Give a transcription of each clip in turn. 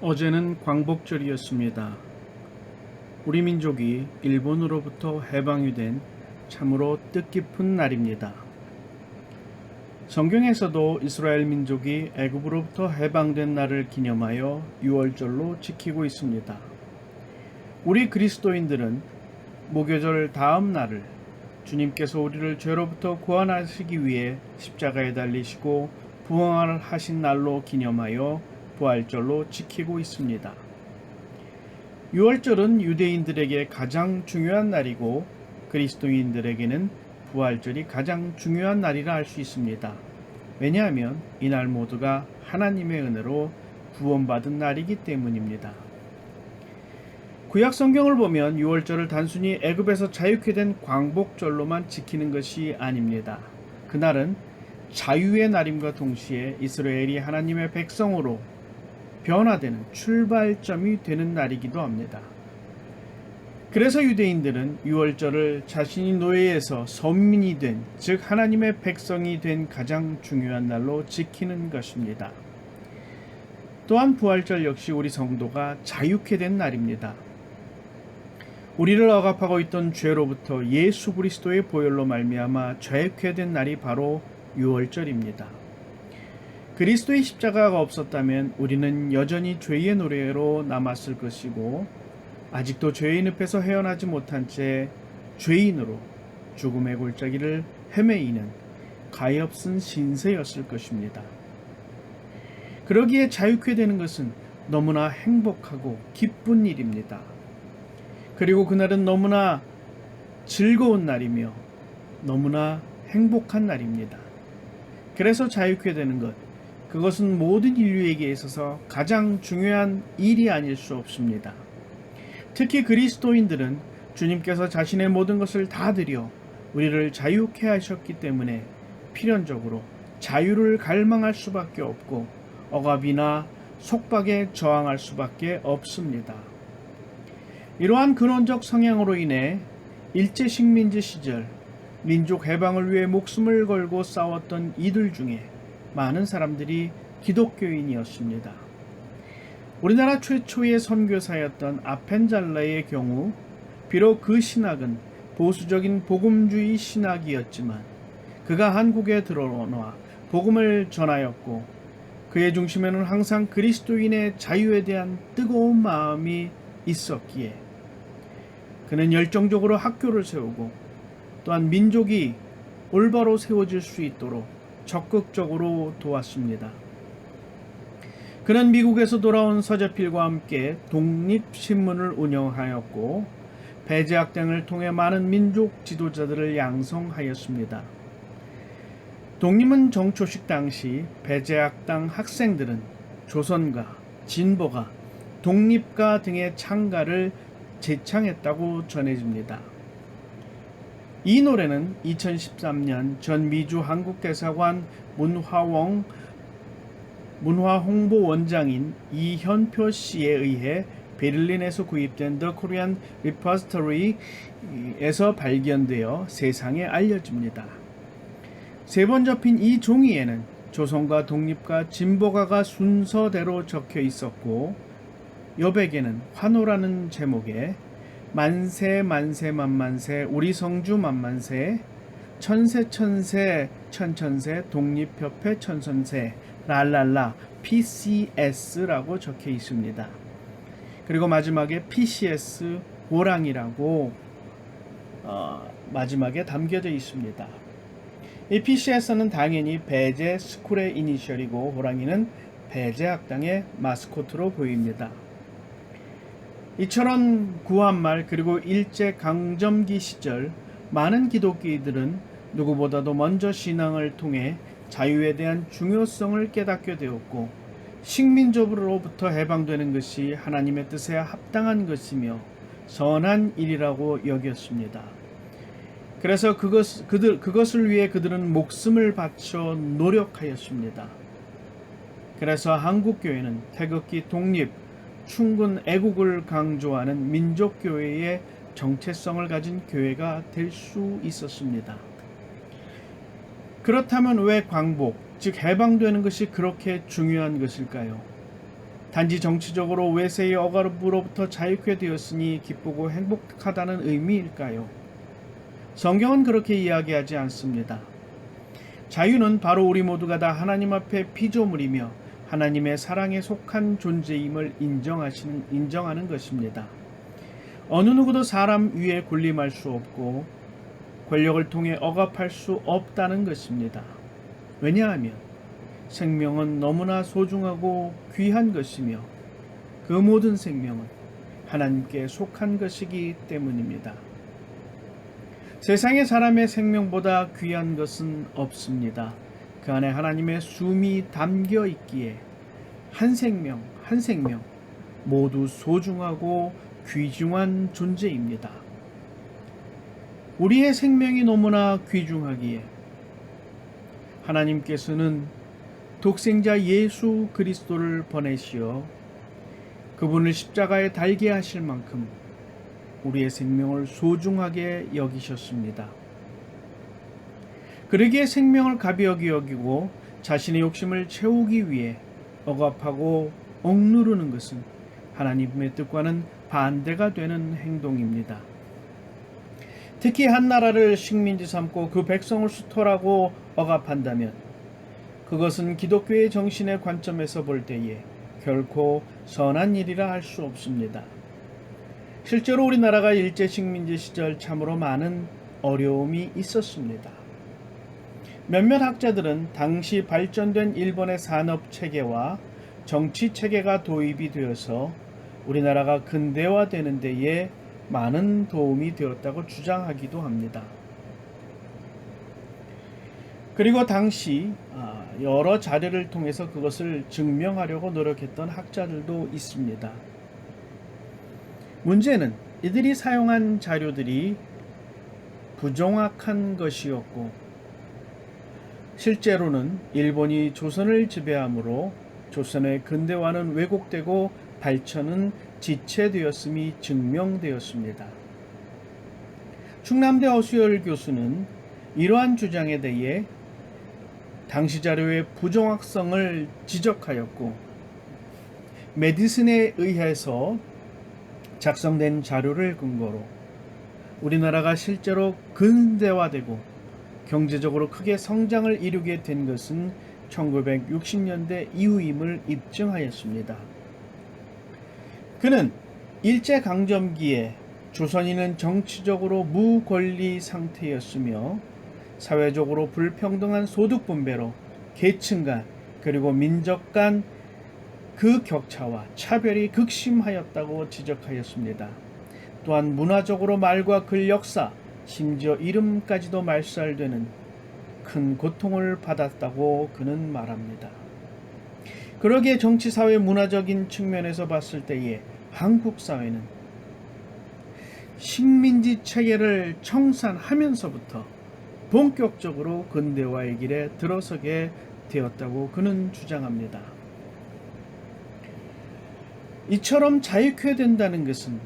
어제는 광복절이었습니다. 우리 민족이 일본으로부터 해방이 된 참으로 뜻깊은 날입니다. 성경에서도 이스라엘 민족이 애굽으로부터 해방된 날을 기념하여 유월절로 지키고 있습니다. 우리 그리스도인들은 무교절 다음 날을 주님께서 우리를 죄로부터 구원하시기 위해 십자가에 달리시고 부활하신 날로 기념하여 부활절로 지키고 있습니다. 유월절은 유대인들에게 가장 중요한 날이고 그리스도인들에게는 부활절이 가장 중요한 날이라 할 수 있습니다. 왜냐하면 이날 모두가 하나님의 은혜로 구원받은 날이기 때문입니다. 구약 성경을 보면 유월절을 단순히 애굽에서 자유케 된 광복절로만 지키는 것이 아닙니다. 그날은 자유의 날임과 동시에 이스라엘이 하나님의 백성으로 변화되는 출발점이 되는 날이기도 합니다. 그래서 유대인들은 유월절을 자신이 노예에서 선민이 된, 즉 하나님의 백성이 된 가장 중요한 날로 지키는 것입니다. 또한 부활절 역시 우리 성도가 자유케 된 날입니다. 우리를 억압하고 있던 죄로부터 예수 그리스도의 보혈로 말미암아 자유케 된 날이 바로 유월절입니다. 그리스도의 십자가가 없었다면 우리는 여전히 죄의 노예로 남았을 것이고 아직도 죄의 늪에서 헤어나지 못한 채 죄인으로 죽음의 골짜기를 헤매이는 가엾은 신세였을 것입니다. 그러기에 자유케 되는 것은 너무나 행복하고 기쁜 일입니다. 그리고 그날은 너무나 즐거운 날이며 너무나 행복한 날입니다. 그래서 자유케 되는 것, 그것은 모든 인류에게 있어서 가장 중요한 일이 아닐 수 없습니다. 특히 그리스도인들은 주님께서 자신의 모든 것을 다 드려 우리를 자유케 하셨기 때문에 필연적으로 자유를 갈망할 수밖에 없고 억압이나 속박에 저항할 수밖에 없습니다. 이러한 근원적 성향으로 인해 일제식민지 시절 민족 해방을 위해 목숨을 걸고 싸웠던 이들 중에 많은 사람들이 기독교인이었습니다. 우리나라 최초의 선교사였던 아펜잘라의 경우 비록 그 신학은 보수적인 복음주의 신학이었지만 그가 한국에 들어와 복음을 전하였고 그의 중심에는 항상 그리스도인의 자유에 대한 뜨거운 마음이 있었기에 그는 열정적으로 학교를 세우고 또한 민족이 올바로 세워질 수 있도록 적극적으로 도왔습니다. 그는 미국에서 돌아온 서재필과 함께 독립신문을 운영하였고 배제학당을 통해 많은 민족 지도자들을 양성하였습니다. 독립은 정초식 당시 배제학당 학생들은 조선가, 진보가, 독립가 등의 창가를 제창했다고 전해집니다. 이 노래는 2013년 전 미주 한국대사관 문화홍보원장인 이현표 씨에 의해 베를린에서 구입된 The Korean Repository에서 발견되어 세상에 알려집니다. 세 번 접힌 이 종이에는 조선가, 독립가, 진보가가 순서대로 적혀 있었고 여백에는 환호라는 제목에 만세 만세 만만세 우리 성주 만만세 천세 천세 천천세 독립협회 천선세 랄랄라 PCS라고 적혀 있습니다. 그리고 마지막에 PCS 호랑이라고 마지막에 담겨져 있습니다. 이 PCS는 당연히 배제 스쿨의 이니셜이고 호랑이는 배제학당의 마스코트로 보입니다. 이처럼 구한말 그리고 일제강점기 시절 많은 기독교인들은 누구보다도 먼저 신앙을 통해 자유에 대한 중요성을 깨닫게 되었고 식민적으로부터 해방되는 것이 하나님의 뜻에 합당한 것이며 선한 일이라고 여겼습니다. 그래서 그것을 위해 그들은 목숨을 바쳐 노력하였습니다. 그래서 한국교회는 태극기 독립, 충군 애국을 강조하는 민족교회의 정체성을 가진 교회가 될 수 있었습니다. 그렇다면 왜 광복, 즉 해방되는 것이 그렇게 중요한 것일까요? 단지 정치적으로 외세의 억압으로부터 자유케 되었으니 기쁘고 행복하다는 의미일까요? 성경은 그렇게 이야기하지 않습니다. 자유는 바로 우리 모두가 다 하나님 앞에 피조물이며 하나님의 사랑에 속한 존재임을 인정하는 것입니다. 어느 누구도 사람 위에 군림할 수 없고 권력을 통해 억압할 수 없다는 것입니다. 왜냐하면 생명은 너무나 소중하고 귀한 것이며 그 모든 생명은 하나님께 속한 것이기 때문입니다. 세상의 사람의 생명보다 귀한 것은 없습니다. 그 안에 하나님의 숨이 담겨 있기에 한 생명 한 생명 모두 소중하고 귀중한 존재입니다. 우리의 생명이 너무나 귀중하기에 하나님께서는 독생자 예수 그리스도를 보내시어 그분을 십자가에 달게 하실 만큼 우리의 생명을 소중하게 여기셨습니다. 그러기에 생명을 가벼이 여기고 자신의 욕심을 채우기 위해 억압하고 억누르는 것은 하나님의 뜻과는 반대가 되는 행동입니다. 특히 한 나라를 식민지 삼고 그 백성을 수탈하고 억압한다면 그것은 기독교의 정신의 관점에서 볼 때에 결코 선한 일이라 할 수 없습니다. 실제로 우리나라가 일제 식민지 시절 참으로 많은 어려움이 있었습니다. 몇몇 학자들은 당시 발전된 일본의 산업 체계와 정치 체계가 도입이 되어서 우리나라가 근대화되는 데에 많은 도움이 되었다고 주장하기도 합니다. 그리고 당시 여러 자료를 통해서 그것을 증명하려고 노력했던 학자들도 있습니다. 문제는 이들이 사용한 자료들이 부정확한 것이었고 실제로는 일본이 조선을 지배함으로 조선의 근대화는 왜곡되고 발전은 지체되었음이 증명되었습니다. 충남대 어수열 교수는 이러한 주장에 대해 당시 자료의 부정확성을 지적하였고 메디슨에 의해서 작성된 자료를 근거로 우리나라가 실제로 근대화되고 경제적으로 크게 성장을 이루게 된 것은 1960년대 이후임을 입증하였습니다. 그는 일제강점기에 조선인은 정치적으로 무권리 상태였으며 사회적으로 불평등한 소득 분배로 계층 간 그리고 민족 간 그 격차와 차별이 극심하였다고 지적하였습니다. 또한 문화적으로 말과 글 역사, 심지어 이름까지도 말살되는 큰 고통을 받았다고 그는 말합니다. 그러기에 정치, 사회, 문화적인 측면에서 봤을 때에 한국 사회는 식민지 체계를 청산하면서부터 본격적으로 근대화의 길에 들어서게 되었다고 그는 주장합니다. 이처럼 자유케 된다는 것은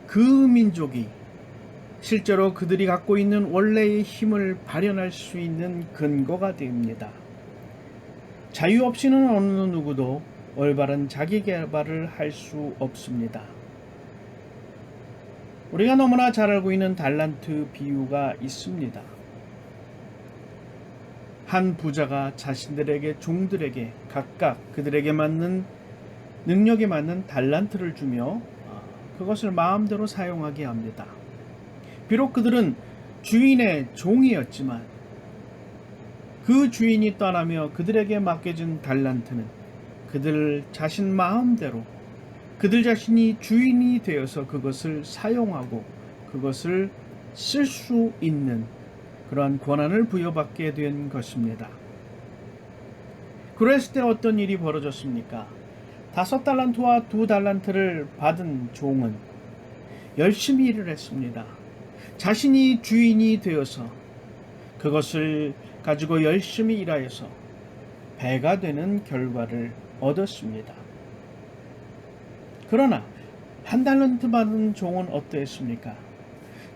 그 민족이 실제로 그들이 갖고 있는 원래의 힘을 발현할 수 있는 근거가 됩니다. 자유 없이는 어느 누구도 올바른 자기 개발을 할 수 없습니다. 우리가 너무나 잘 알고 있는 달란트 비유가 있습니다. 한 부자가 자신들에게 종들에게 각각 그들에게 맞는 능력에 맞는 달란트를 주며 그것을 마음대로 사용하게 합니다. 비록 그들은 주인의 종이었지만 그 주인이 떠나며 그들에게 맡겨진 달란트는 그들 자신 마음대로 그들 자신이 주인이 되어서 그것을 사용하고 그것을 쓸 수 있는 그러한 권한을 부여받게 된 것입니다. 그랬을 때 어떤 일이 벌어졌습니까? 5달란트와 2달란트를 받은 종은 열심히 일을 했습니다. 자신이 주인이 되어서 그것을 가지고 열심히 일하여서 배가 되는 결과를 얻었습니다. 그러나 1달란트 받은 종은 어떠했습니까?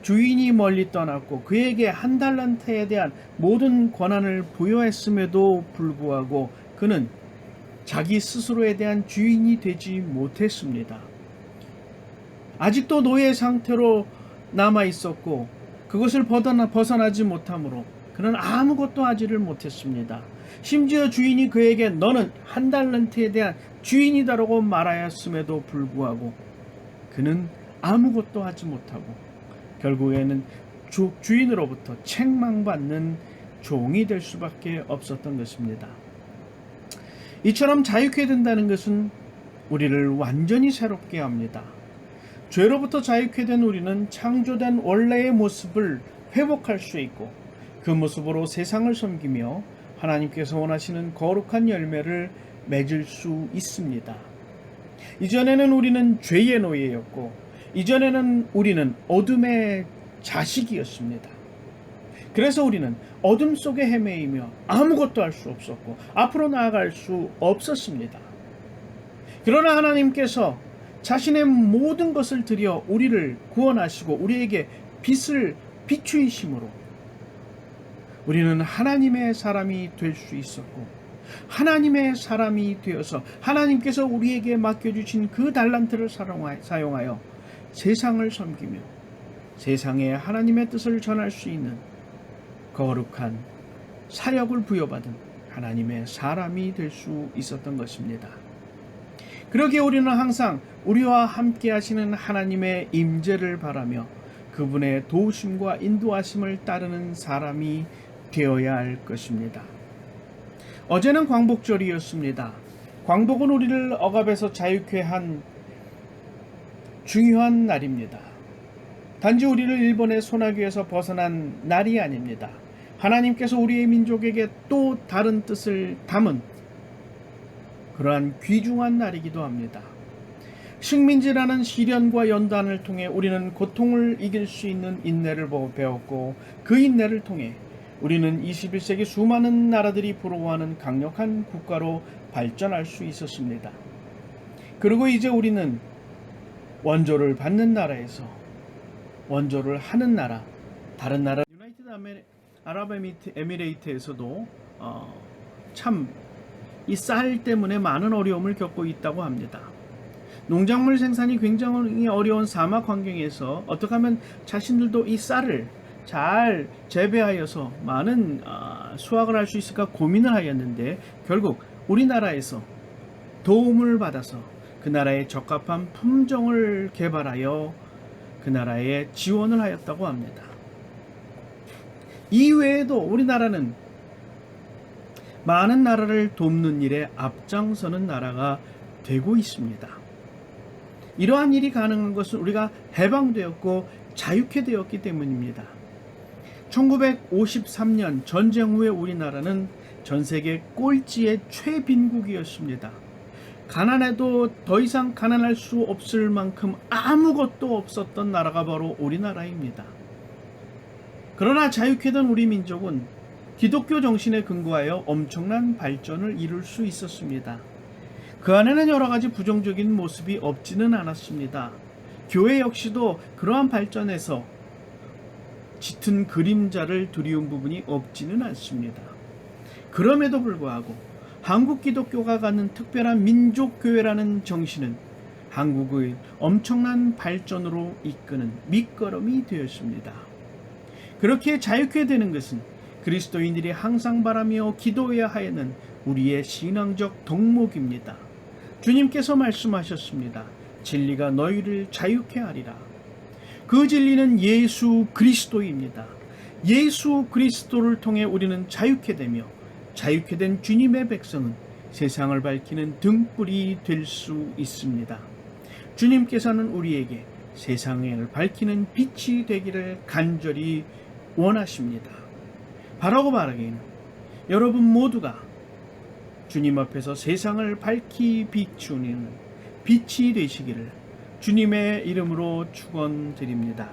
주인이 멀리 떠났고 그에게 1달란트에 대한 모든 권한을 부여했음에도 불구하고 그는 자기 스스로에 대한 주인이 되지 못했습니다. 아직도 노예 상태로 남아 있었고 그것을 벗어나지 못하므로 그는 아무것도 하지를 못했습니다. 심지어 주인이 그에게 너는 한 달란트에 대한 주인이다라고 말하였음에도 불구하고 그는 아무것도 하지 못하고 결국에는 주인으로부터 책망받는 종이 될 수밖에 없었던 것입니다. 이처럼 자유케 된다는 것은 우리를 완전히 새롭게 합니다. 죄로부터 자유케 된 우리는 창조된 원래의 모습을 회복할 수 있고 그 모습으로 세상을 섬기며 하나님께서 원하시는 거룩한 열매를 맺을 수 있습니다. 이전에는 우리는 죄의 노예였고 이전에는 우리는 어둠의 자식이었습니다. 그래서 우리는 어둠 속에 헤매이며 아무것도 할 수 없었고 앞으로 나아갈 수 없었습니다. 그러나 하나님께서 자신의 모든 것을 들여 우리를 구원하시고 우리에게 빛을 비추이심으로 우리는 하나님의 사람이 될 수 있었고 하나님의 사람이 되어서 하나님께서 우리에게 맡겨주신 그 달란트를 사용하여 세상을 섬기며 세상에 하나님의 뜻을 전할 수 있는 거룩한 사역을 부여받은 하나님의 사람이 될 수 있었던 것입니다. 그러기에 우리는 항상 우리와 함께 하시는 하나님의 임재를 바라며 그분의 도우심과 인도하심을 따르는 사람이 되어야 할 것입니다. 어제는 광복절이었습니다. 광복은 우리를 억압에서 자유케 한 중요한 날입니다. 단지 우리를 일본의 소나기에서 벗어난 날이 아닙니다. 하나님께서 우리의 민족에게 또 다른 뜻을 담은 그러한 귀중한 날이기도 합니다. 식민지라는 시련과 연단을 통해 우리는 고통을 이길 수 있는 인내를 배웠고 그 인내를 통해 우리는 21세기 수많은 나라들이 부러워하는 강력한 국가로 발전할 수 있었습니다. 그리고 이제 우리는 원조를 받는 나라에서 원조를 하는 나라, 다른 나라 유나이티드 아랍에미레이트에서도 참 이 쌀 때문에 많은 어려움을 겪고 있다고 합니다. 농작물 생산이 굉장히 어려운 사막 환경에서 어떻게 하면 자신들도 이 쌀을 잘 재배하여서 많은 수확을 할 수 있을까 고민을 하였는데 결국 우리나라에서 도움을 받아서 그 나라에 적합한 품종을 개발하여 그 나라에 지원을 하였다고 합니다. 이외에도 우리나라는 많은 나라를 돕는 일에 앞장서는 나라가 되고 있습니다. 이러한 일이 가능한 것은 우리가 해방되었고 자유케 되었기 때문입니다. 1953년 전쟁 후에 우리나라는 전 세계 꼴찌의 최빈국이었습니다. 가난해도 더 이상 가난할 수 없을 만큼 아무것도 없었던 나라가 바로 우리나라입니다. 그러나 자유케 된 우리 민족은 기독교 정신에 근거하여 엄청난 발전을 이룰 수 있었습니다. 그 안에는 여러 가지 부정적인 모습이 없지는 않았습니다. 교회 역시도 그러한 발전에서 짙은 그림자를 드리운 부분이 없지는 않습니다. 그럼에도 불구하고 한국 기독교가 갖는 특별한 민족교회라는 정신은 한국의 엄청난 발전으로 이끄는 밑거름이 되었습니다. 그렇게 자유케 되는 것은 그리스도인들이 항상 바라며 기도해야 하는 우리의 신앙적 덕목입니다. 주님께서 말씀하셨습니다. 진리가 너희를 자유케 하리라. 그 진리는 예수 그리스도입니다. 예수 그리스도를 통해 우리는 자유케 되며 자유케 된 주님의 백성은 세상을 밝히는 등불이 될 수 있습니다. 주님께서는 우리에게 세상을 밝히는 빛이 되기를 간절히 원하십니다. 바라고 바라기에는 여러분 모두가 주님 앞에서 세상을 밝히 비추는 빛이 되시기를 주님의 이름으로 축원드립니다.